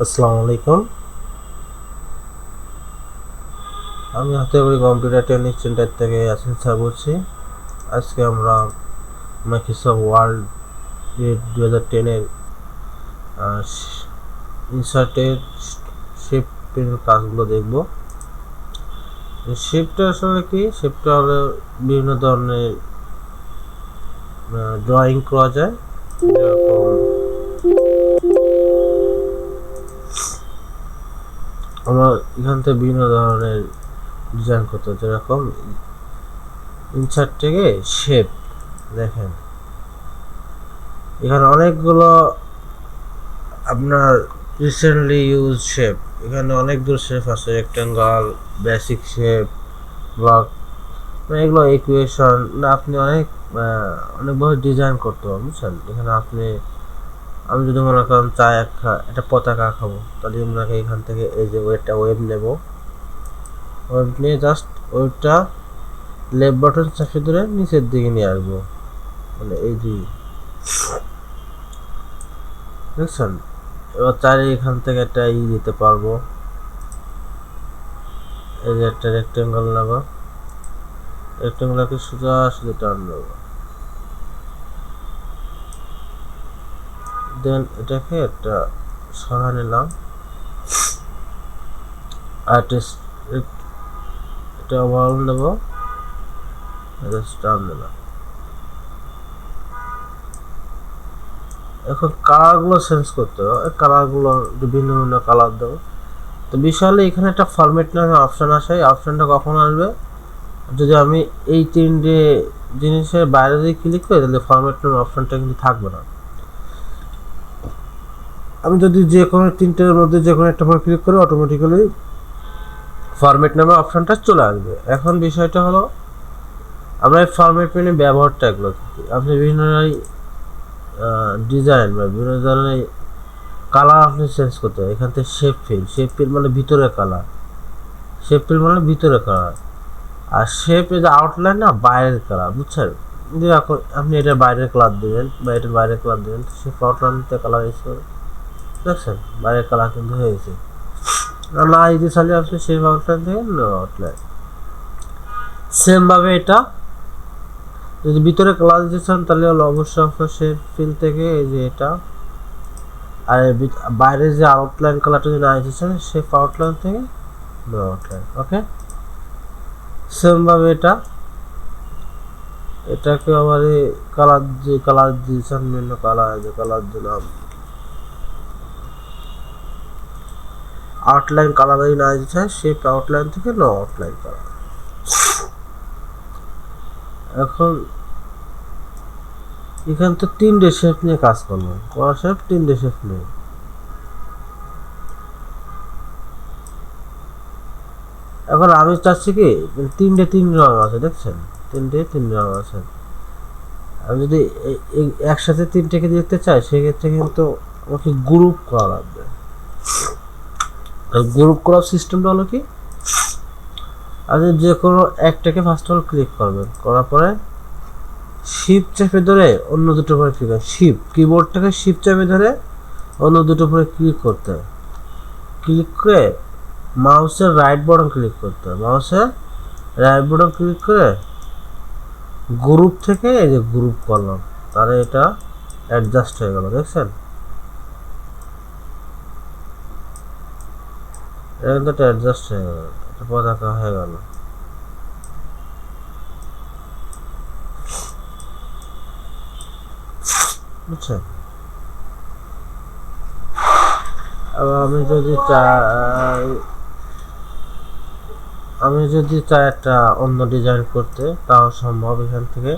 আসসালামু আলাইকুম। আমি হাতেখড়ি কম্পিউটার ট্রেনিং সেন্টার থেকে আসিন স্যার বলছি। আজকে আমরা মাইক্রোসফট ওয়ার্ড 2010-এর ইনসার্টের শেপের কাজগুলো দেখব। শেপটা আসলে কি? শেপটা হলো বিভিন্ন ধরনের ড্রয়িং করা যায়, যেরকম আমরা এখান থেকে বিভিন্ন ধরনের ডিজাইন করতে, যেরকম ইনসার্ট থেকে শেপ দেখেন, এখানে অনেকগুলো আপনার রিসেন্টলি ইউজ শেপ, এখানে অনেকগুলো শেপ আছে, রেক্টেঙ্গল, বেসিক শেপ, ব্লক, এগুলো ইকুয়েশন না, আপনি অনেকভাবে ডিজাইন করতে পারবেন, বুঝছেন। এখানে আমি যদি মনে করেন চাই একটা পতাকা আঁকাবো, তাহলে আপনাকে এখান থেকে এই যে ওয়েব নেব, ওয়েব নিয়ে জাস্ট ওয়েবটা লেফট বাটন চাপে ধরে নিচের দিকে নিয়ে আসবো, মানে এই যে দেখছেন। এবার চাইলে এখান থেকে একটা দিতে পারবো, এই যে একটা রেক্টেঙ্গল নেব, রেক্টেঙ্গলকে সোজা সোজা টান নেব, দেন এটাকে একটা সরা নিলাম, আর এটা ওভারঅল নেব, এটা টান নিলাম। এখন কালারগুলো চেঞ্জ করতে হবে, কালারগুলো ভিন্ন ভিন্ন কালার দেবো। তো বিষয় হলে এখানে একটা ফরম্যাট নামে অপশান আসে, এই অপশানটা কখন আসবে? যদি আমি এই তিনটে জিনিসের বাইরে যদি ক্লিক করি, তাহলে ফরম্যাট নামে অপশানটা কিন্তু থাকবে না। আমি যদি যে কোনো তিনটের মধ্যে যে কোনো একটা পর ক্লিক করি, অটোমেটিক্যালি ফরম্যাট নামে অপশানটা চলে আসবে। এখন বিষয়টা হলো, আমরা এই ফরম্যাট মেনু ব্যবহারটা এগুলো, আপনি বিভিন্ন ডিজাইন বা বিভিন্ন ধরনের কালার আপনি চেঞ্জ করতে হবে। এখান থেকে শেপ ফিল মানে ভিতরে কালার, শেপ ফিল মানে ভিতরে কালার, আর শেপ এই যে আউটলাইন না, বাইরের কালার, বুঝছেন। যদি এখন আপনি এটার বাইরের কালার দেবেন বা এটার বাইরের কালার দেবেন, শেপ আউটলাইনতে কালার ইউজ করে, দেখছেন বাইরের কালার কিন্তু হয়েছে। না এই চাইলে আপনি শেপ আউটলাইন দেবেন, নো আউটলাইন। সেমভাবে এটা যদি ভিতরে কালার দিতে চান, তাহলে হলো অবশ্যই আপনার শেপ ফিল থেকে এই যে এটা, আর বাইরে যে আউটলাইন কালারটা যদি না দিতে চান, শেপ আউটলাইন থেকে নো আউটলাইন। ওকে, সেমভাবে এটাকে আবার কালার দিয়েছেন, বিভিন্ন কালার, যে কালার দিলাম, আউটলাইন কালার যদি না দিতে চান, শেপ আউটলাইন থেকে নো আউটলাইন কালার। এখন এখান তো তিনটে শেপ নিয়ে কাজ করলাম, করা শেপ তিনটে শেপ নিয়ে। এখন আমি চাচ্ছি কি, তিন রং আছে, দেখছেন তিন রং আছে। আমি যদি একসাথে তিনটেকে দেখতে চাই, সেক্ষেত্রে কিন্তু আমাকে গ্রুপ করা লাগবে। গ্রুপ করার সিস্টেমটা হলো কি, আপনি যে কোনো একটাকে ফার্স্ট অফ অল ক্লিক করবেন, করার পরে শিফট চেপে ধরে অন্য দুটো পরে ক্লিক করবেন, শিফট কিবোর্ডটাকে শিফট চেপে ধরে অন্য দুটো পরে ক্লিক করতে হবে। ক্লিক করে মাউসের রাইট বাটন ক্লিক করতে হবে, মাউসের রাইট বাটন ক্লিক করে গ্রুপ থেকে এই যে গ্রুপ করলাম, তাহলে এটা অ্যাডজাস্ট হয়ে গেল, দেখছেন এটা কিন্তু এটা অ্যাডজাস্ট হয়ে গেল, এটা পতাকা হয়ে গেল। বুঝছেন। আবার আমি যদি চাই একটা অন্য ডিজাইন করতে, তাও সম্ভব। এখান থেকে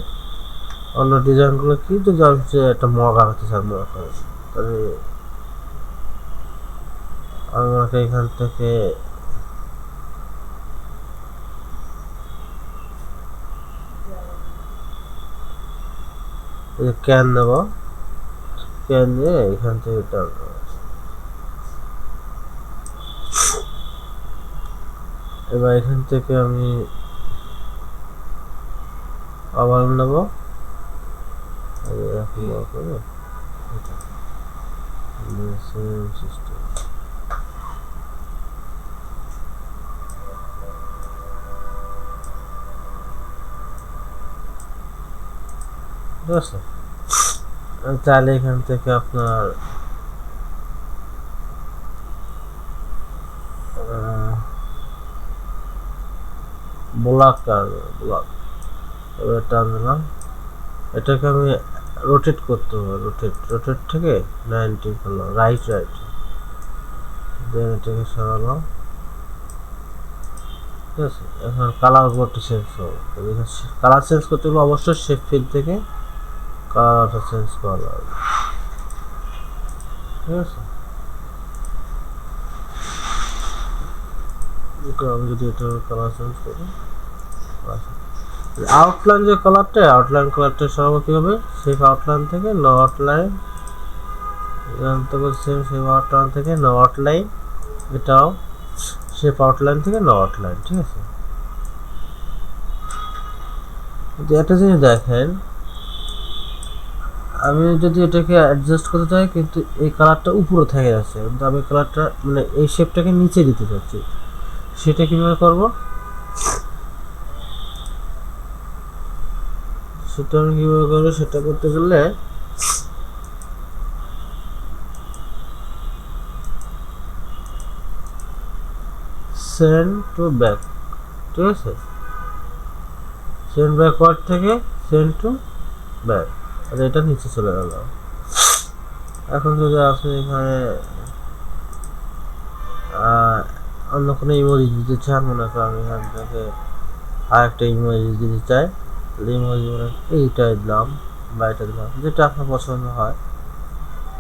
অন্য ডিজাইনগুলো কি, যদি আমি একটা মগ আঁকাতে চাই, মগ তাহলে আমাকে এখান থেকে ক্যান নেব, ক্যান নিয়ে এখান থেকে এবার এখান থেকে আমি আবার নেব, সিস্টেম ঠিক আছে। চাইলে এখান থেকে আপনার ব্লক এবার টান দিলাম, এটাকে আমি রোটেট করতে হবে, রোটেট থেকে 90 করলাম, রাইট দেন এটাকে সরালাম। ঠিক আছে, এখন কালারগুলো একটু চেঞ্জ হবে। কালার চেঞ্জ করতে হলে অবশ্যই শেপ ফিল থেকে কালারটা চেঞ্জ করা লাগবে। ঠিক আছে, আমি যদি এটা কালার চেঞ্জ করি, আউটলাইন যে কালারটা, আউটলাইন কালারটা সরাবো কীভাবে, শেপ আউটলাইন থেকে নো আউটলাইন, শেপ আউটলাইন থেকে নো আউটলাইন, এটাও শেপ আউটলাইন থেকে নো আউটলাইন। ঠিক আছে, একটা জিনিস দেখেন, আমি যদি এটাকে অ্যাডজাস্ট করতে চাই কিন্তু এই কালারটা উপরে থেকে যাচ্ছে, কিন্তু আমি কালারটা মানে এই শেপটাকে নিচে দিতে চাচ্ছি, সেটা কীভাবে করবো, সেটা আমি কীভাবে করবো, সেটা করতে গেলে সেন্ড টু ব্যাক। ঠিক আছে, সেন্ড ব্যাকওয়ার্ড থেকে সেন্ড টু ব্যাক, আর এটা নিচে চলে গেল। এখন যদি আপনি এখানে অন্য কোনো ইমোজি দিতে চান, মনে করেন এখান থেকে আরেকটা ইমোজি দিতে চাই, ইমোজি এইটাই দিলাম বা এটা দিলাম, যেটা আপনার পছন্দ হয়।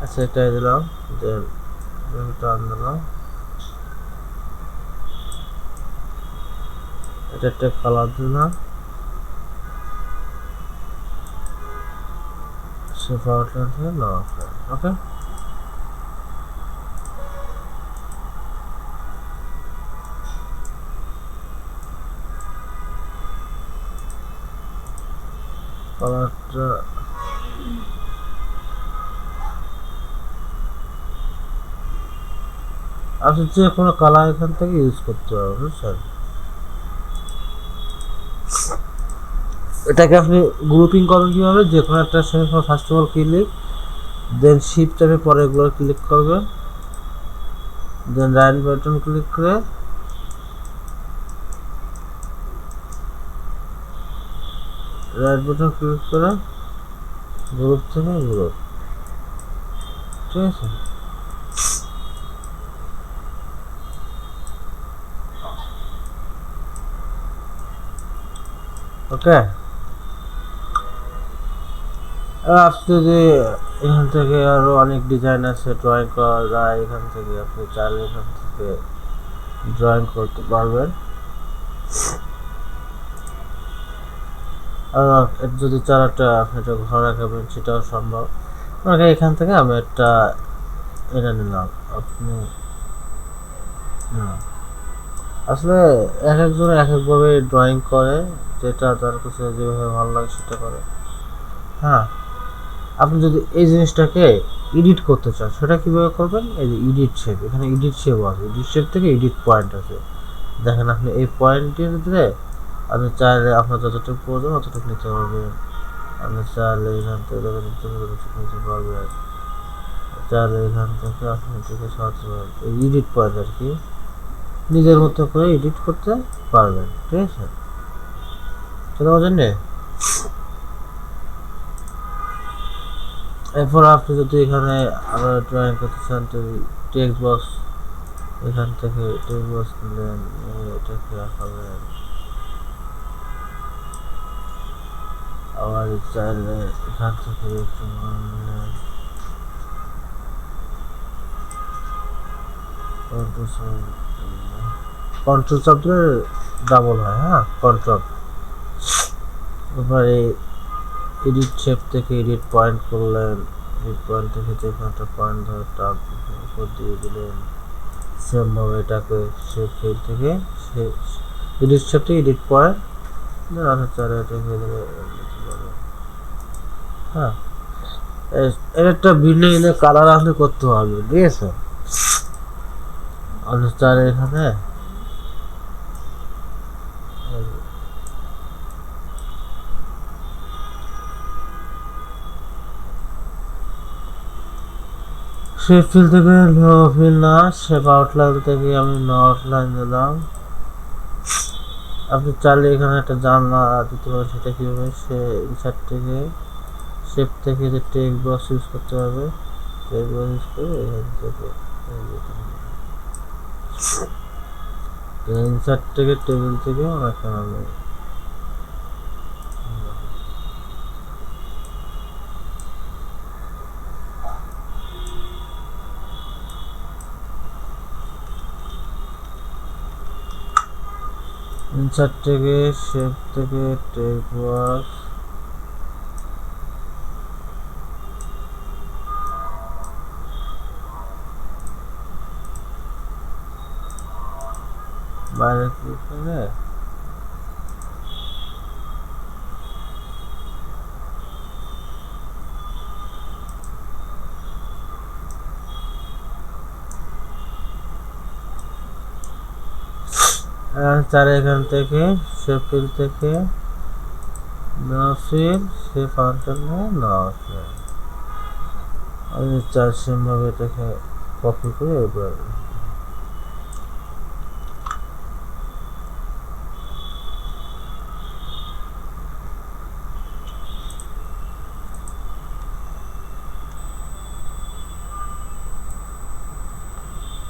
আচ্ছা, এটাই দিলাম, দেন টান দিলাম, এটা একটা কালার দিলাম, শেপ আউটলাইন থেকে নো আউটলাইন। ওকে, কালারটা আপনি যে কোনো কালার এখান থেকে ইউজ করতে পারবেন, বুঝছেন। এটাকে আপনি গ্রুপিং করবেন কীভাবে, যে কোনো একটা সময় first of all click, then shift চাপে পরে এগুলো ক্লিক করবেন, দেন রাইট বাটন ক্লিক করে গ্রুপ থেকে গ্রুপ। ঠিক আছে, ওকে। আপনি যদি এখান থেকে আরও অনেক ডিজাইন আছে ড্রয়িং করা যায়, এখান থেকে আপনি চাইলে এখান থেকে ড্রয়িং করতে পারবেন। আর যদি চার একটা আপনি এটা ঘরে রাখাবেন, সেটাও সম্ভব। আমাকে এখান থেকে আমি একটা এটা নিলাম, আপনি আসলে এক একজন এক একভাবে ড্রয়িং করে, যেটা তার কাছে যেভাবে ভালো লাগে সেটা করে। হ্যাঁ, আপনি যদি এই জিনিসটাকে এডিট করতে চান, সেটা কীভাবে করবেন, এই যে এডিট শেপ, এখানে এডিট শেপ আছে, এডিট শেপ থেকে এডিট পয়েন্ট আছে, দেখেন আপনি এই পয়েন্টের ভিতরে আপনি চাইলে আপনার যতটুকু প্রয়োজন ততটুকু নিতে পারবেন, আপনি চাইলে এখান থেকে যতটুকু নিতে পারবেন, চাইলে এখান থেকে আপনি এটাকে সরাতে পারবেন, এই এডিট পয়েন্ট আর কি, নিজের মতো করে এডিট করতে পারবেন। ঠিক আছে, সেটা বোঝেন না। এরপর আপনি যদি এখানে আরো ড্রয়িং করতে চান, তো টেক্সট বক্স, এখান থেকে টেক্সট বক্স নিলেন, এটাকে রাখাবেন, আবার চাইলে এখান থেকে কন্ট্রোল চাপ দিলে ডাবল হয়। হ্যাঁ, কন্ট্রোল, এবারে এডিট শেপ থেকে এডিট পয়েন্ট করলেন, এডিট পয়েন্ট থেকে যে কোনো একটা পয়েন্ট ধরে টাপ উপর দিয়ে দিলেন, সেমভাবে এটাকে শেপ ফিল থেকে এডিট শেপ থেকে এডিট পয়েন্ট, চারে এটাকে হ্যাঁ, এর একটা ভিন্ন ভিন্ন কালার আপনি করতে হবে। ঠিক আছে, চারে এখানে শেপ ফিল থেকে নো ফিল না, শেপ আউটলাইন থেকে আমি নো আউটলাইন দিলাম। আপনি চাইলে এখানে একটা জানলা দিতে পারেন, সেটা কীভাবে, সে ইনসার্ট থেকে শেপ থেকে যে টেক্সট বক্স ইউজ করতে হবে, টেক্সট বক্স ইউজ করে এখান থেকে ইনসার্ট থেকে টেবিল থেকে এখানে আমি ইনসার্ট থেকে শেপ থেকে টেক্সট বক্স বাইরে ক্লিক করে চার এখান থেকে শেপ ফিল থেকে নাসির সে ফাউন্টেনে না আসে, আমি চার সেমভাবে এটাকে কপি করে এবার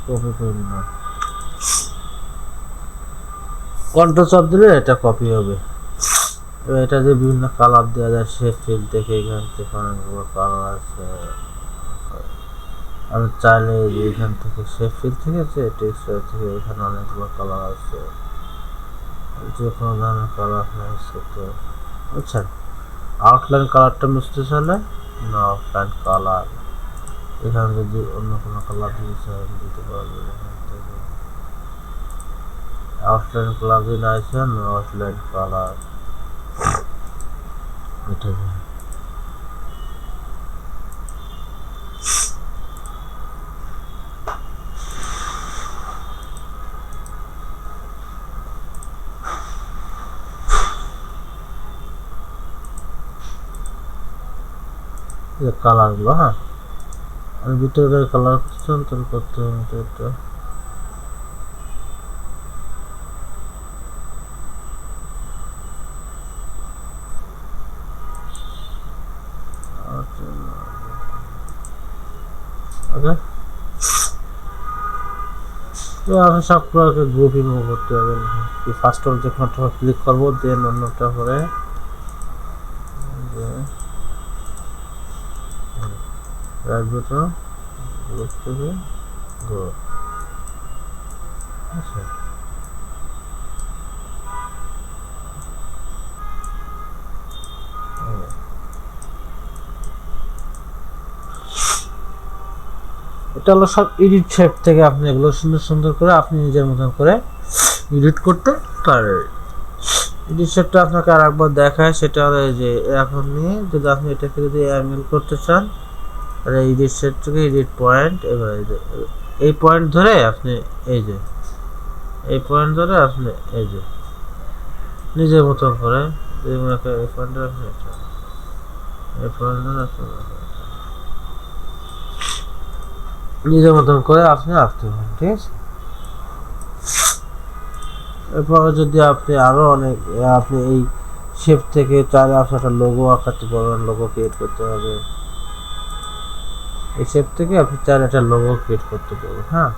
কপি করে নিলাম। কন্ট্রোল চাপ দিলে এটা কপি হবে। এবার এটা যে বিভিন্ন কালার দেওয়া যায়, শেপ ফিল থেকে এখান থেকে অনেকগুলো কালার আছে। আমি চাইলে এখান থেকে শেপ ফিল থেকে যে টেক্সট থেকে এখানে অনেকগুলো কালার আছে, যে কোনো ধরনের কালার ইউজ করতে হবে। বুঝছেন, আউটলাইন কালারটা মিশতে চাইলে না আউটলাইন কালার, এখানে যদি অন্য কোনো কালার দিতে পারবে। এখান থেকে আউটলাইন কালার দিন আছে, নো আউটলাইন কালার, এটা কালার গুলো। হ্যাঁ, আমি ভিতরে কালার করছিলাম, তাহলে করতে হবে এটা ওকে। তো আমি সবগুলোকে গ্রুপিং করতে হবে। ফার্স্ট অফ যে কোনটা ক্লিক করবো, দেন অন্যটা করে রাইট বাটন গ্রুপ থেকে গ্রুপ। আচ্ছা, এটা হলো সব এডিট শেপ থেকে আপনি এগুলো সুন্দর সুন্দর করে আপনি নিজের মতন করে এডিট করতে পারেন। এডিট শেপটা আপনাকে আর একবার দেখায়, সেটা হলো এই যে এখন নিয়ে যদি আপনি এটাকে যদি অ্যাঙ্গেল করতে চান, তাহলে এডিট শেপ থেকে এডিট পয়েন্ট, এবার এই পয়েন্ট ধরে আপনি এই যে এই পয়েন্ট ধরে আপনি এই যে নিজের মতন করে এই পয়েন্ট ধরে আপনি এই পয়েন্ট ধরে আপনি নিজের মতন করে আপনি আঁকতে পারেন। ঠিক আছে, এরপরে যদি আপনি আরো অনেক আপনি এই শেপ থেকে চাইলে আপনি একটা লোগো আঁকাতে পারবেন, লোগো ক্রিয়েট করতে হবে। এই শেপ থেকে আপনি চাইলে একটা লোগো ক্রিয়েট করতে পারবেন। হ্যাঁ,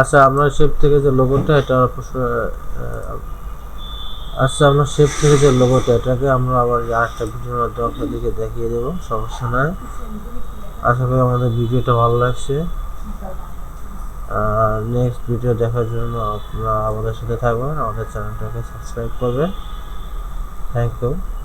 আচ্ছা, আমরা শেপ থেকে যে লোগোটা এটা আচ্ছা আমরা শেপ থেকে যে লোগোটা এটাকে আমরা আবার আরেকটা ভিডিওর মাধ্যমে আপনাদেরকে দেখিয়ে দেবো, সমস্যা নাই। আশা করি আমাদের ভিডিওটা ভালো লাগছে। নেক্সট ভিডিও দেখার জন্য আপনারা আমাদের সাথে থাকবেন, আমাদের চ্যানেলটাকে সাবস্ক্রাইব করবেন। Thank you.